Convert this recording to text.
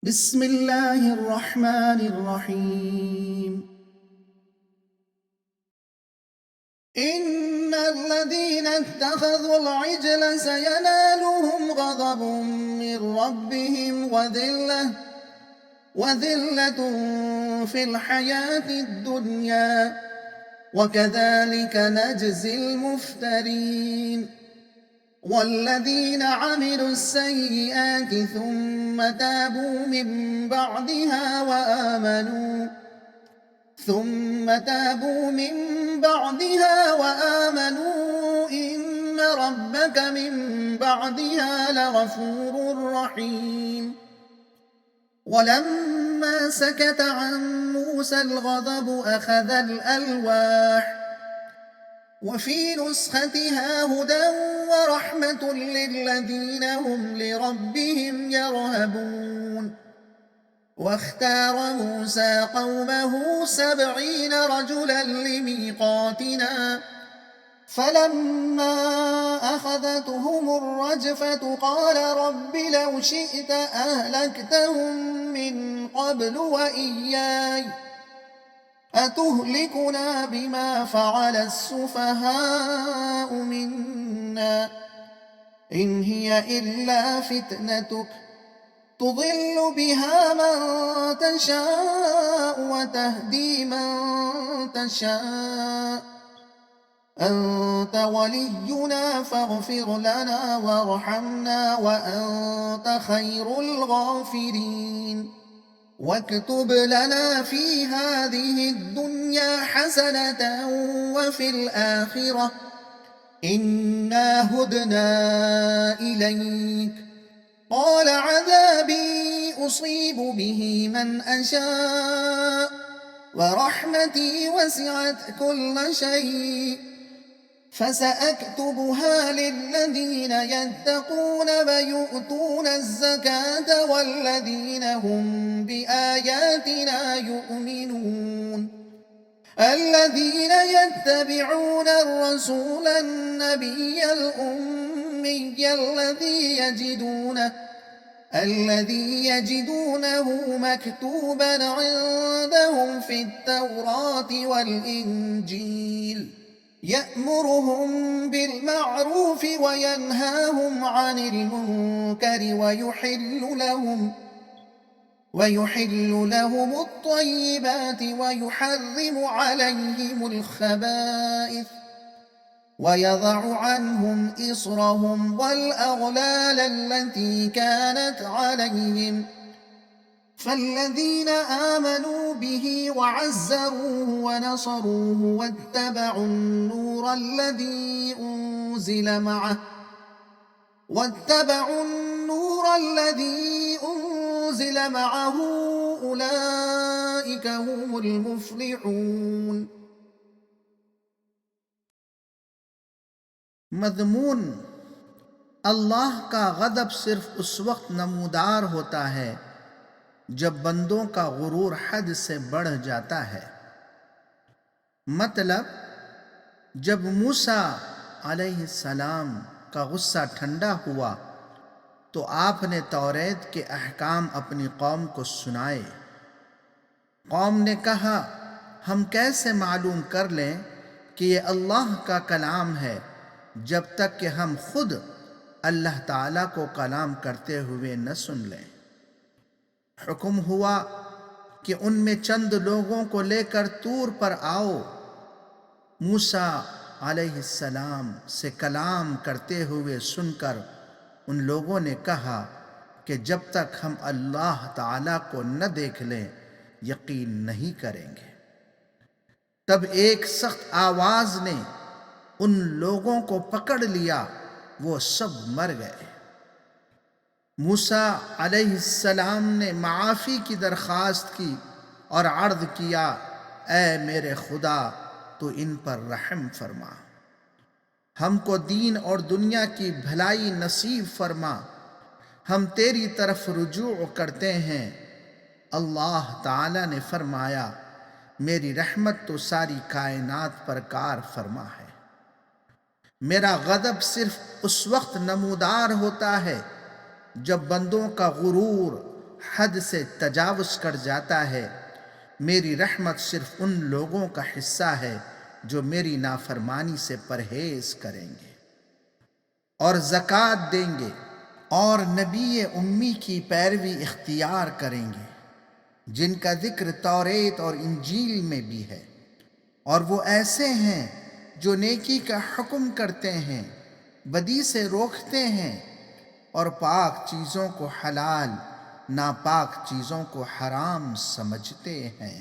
بسم الله الرحمن الرحيم. إن الذين اتخذوا العجل سينالهم غضب من ربهم وذلة في الحياة الدنيا وكذلك نجزي المفترين. والذين عملوا السيئات ثم تابوا من بعدها وآمنوا إن ربك من بعدها لغفور رحيم. ولما سكت عن موسى الغضب أخذ الألواح وفي نسختها هدى ورحمة للذين هم لربهم يرهبون. واختار موسى قومه 70 رجلا لميقاتنا فلما أخذتهم الرجفة قال رب لو شئت أهلكتهم من قبل وإياي أتهلكنا بما فعل السفهاء منا إن هي إلا فتنتك تضل بها من تشاء وتهدي من تشاء أنت ولينا فاغفر لنا وارحمنا وأنت خير الغافرين. واكتب لنا في هذه الدنيا حسنة وفي الآخرة إنا هدنا إليك قال عذابي أصيب به من أشاء ورحمتي وسعت كل شيء فسأكتبها للذين يتقون ويؤتون الزكاة والذين هم بآياتنا يؤمنون. الذين يتبعون الرسول النبي الأمي الذي يجدونه مكتوبا عندهم في التوراة والإنجيل يأمرهم بالمعروف وينهاهم عن المنكر ويحل لهم الطيبات ويحرم عليهم الخبائث ويضع عنهم إصرهم والأغلال التي كانت عليهم. فالذين آمنوا به وعزروه ونصروه واتبعوا النور الذي أنزل معه أولئك هم المفلحون. مضمون: اللہ کا غضب صرف اس وقت نمودار ہوتا ہے جب بندوں کا غرور حد سے بڑھ جاتا ہے۔ مطلب، جب موسیٰ علیہ السلام کا غصہ ٹھنڈا ہوا تو آپ نے توریت کے احکام اپنی قوم کو سنائے۔ قوم نے کہا، ہم کیسے معلوم کر لیں کہ یہ اللہ کا کلام ہے جب تک کہ ہم خود اللہ تعالیٰ کو کلام کرتے ہوئے نہ سن لیں۔ حکم ہوا کہ ان میں چند لوگوں کو لے کر طور پر آؤ۔ موسیٰ علیہ السلام سے کلام کرتے ہوئے سن کر ان لوگوں نے کہا کہ جب تک ہم اللہ تعالیٰ کو نہ دیکھ لیں یقین نہیں کریں گے۔ تب ایک سخت آواز نے ان لوگوں کو پکڑ لیا، وہ سب مر گئے۔ موسیٰ علیہ السلام نے معافی کی درخواست کی اور عرض کیا، اے میرے خدا تو ان پر رحم فرما، ہم کو دین اور دنیا کی بھلائی نصیب فرما، ہم تیری طرف رجوع کرتے ہیں۔ اللہ تعالیٰ نے فرمایا، میری رحمت تو ساری کائنات پر کار فرما ہے۔ میرا غضب صرف اس وقت نمودار ہوتا ہے جب بندوں کا غرور حد سے تجاوز کر جاتا ہے، میری رحمت صرف ان لوگوں کا حصہ ہے جو میری نافرمانی سے پرہیز کریں گے اور زکوٰۃ دیں گے اور نبی امی کی پیروی اختیار کریں گے، جن کا ذکر توریت اور انجیل میں بھی ہے، اور وہ ایسے ہیں جو نیکی کا حکم کرتے ہیں، بدی سے روکتے ہیں، اور پاک چیزوں کو حلال، ناپاک چیزوں کو حرام سمجھتے ہیں۔